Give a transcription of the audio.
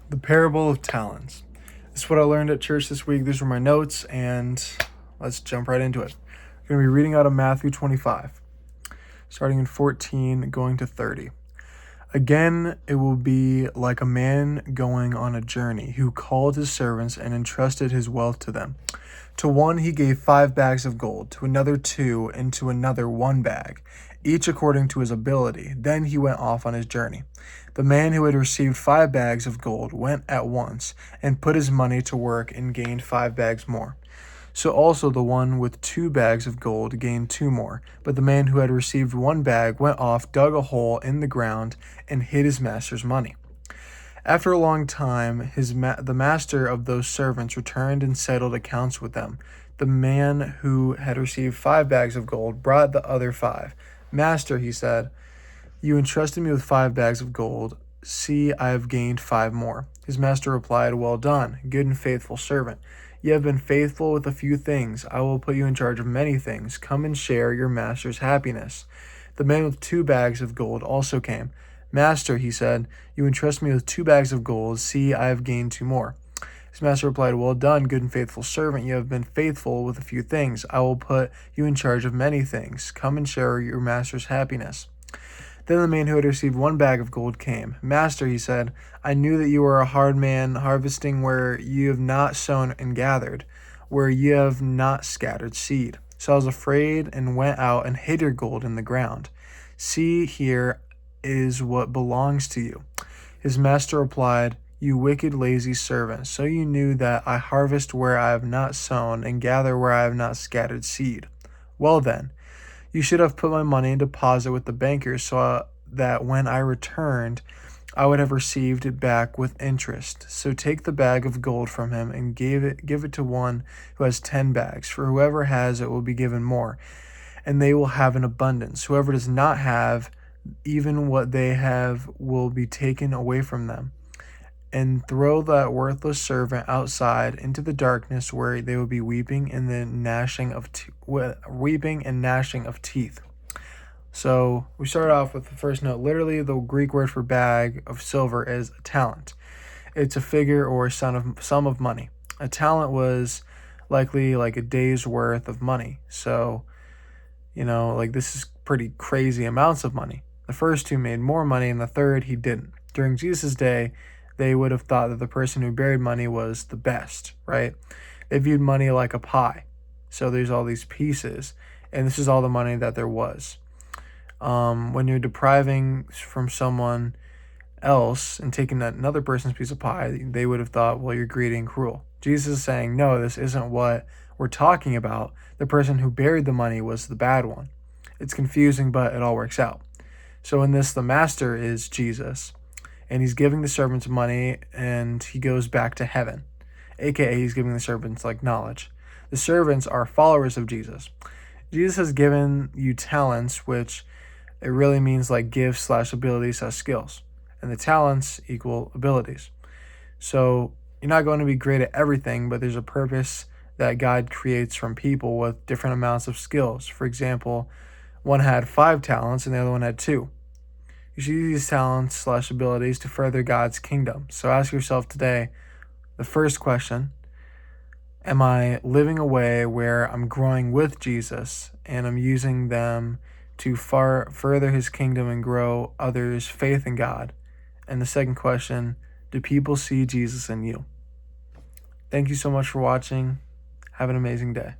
The parable of talents. This is what I learned at church this week. These were my notes, and let's jump right into it. I'm going to be reading out of Matthew 25, starting in 14, going to 30. Again, it will be like a man going on a journey who called his servants and entrusted his wealth to them. To one he gave 5 bags of gold, to another 2, and to another 1 bag, each according to his ability. Then he went off on his journey. The man who had received 5 bags of gold went at once and put his money to work and gained 5 bags more. So also the one with 2 bags of gold gained 2 more. But the man who had received 1 bag went off, dug a hole in the ground, and hid his master's money. After a long time, the master of those servants returned and settled accounts with them. The man who had received 5 bags of gold brought the other 5. Master, he said, you entrusted me with 5 bags of gold. See, I have gained 5 more. His master replied, well done, good and faithful servant. You have been faithful with a few things. I will put you in charge of many things. Come and share your master's happiness. The man with 2 bags of gold also came. Master, he said, you entrust me with 2 bags of gold. See, I have gained 2 more. His master replied, well done, good and faithful servant. You have been faithful with a few things. I will put you in charge of many things. Come and share your master's happiness. Then the man who had received 1 bag of gold came. Master, he said, I knew that you are a hard man, harvesting where you have not sown and gathered, where you have not scattered seed. So I was afraid and went out and hid your gold in the ground. See, here is what belongs to you. His master replied, you wicked, lazy servant, so you knew that I harvest where I have not sown and gather where I have not scattered seed. Well then, you should have put my money in deposit with the bankers so that when I returned, I would have received it back with interest. So take the bag of gold from him and give it to one who has 10 bags. For whoever has it will be given more, and they will have an abundance. Whoever does not have, even what they have will be taken away from them. And throw that worthless servant outside into the darkness, where they will be weeping and gnashing of teeth. So we start off with the first note. Literally, the Greek word for bag of silver is a talent. It's a figure or sum of money. A talent was likely like a day's worth of money. So, like this is pretty crazy amounts of money. The first 2 made more money, and the third he didn't. During Jesus' day, they would have thought that the person who buried money was the best, right? They viewed money like a pie. So there's all these pieces, and this is all the money that there was. When you're depriving from someone else and taking another person's piece of pie, they would have thought, well, you're greedy and cruel. Jesus is saying, no, this isn't what we're talking about. The person who buried the money was the bad one. It's confusing, but it all works out. So in this, the master is Jesus, and he's giving the servants money, and he goes back to heaven, aka he's giving the servants knowledge. The servants are followers of Jesus. Jesus has given you talents, which it really means like gifts / abilities / skills, and the talents equal abilities. So you're not going to be great at everything, but there's a purpose that God creates from people with different amounts of skills. For example, one had 5 talents and the other one had 2. You should use these talents / abilities to further God's kingdom. So ask yourself today, the first question, am I living a way where I'm growing with Jesus and I'm using them to further his kingdom and grow others' faith in God? And the second question, do people see Jesus in you? Thank you so much for watching. Have an amazing day.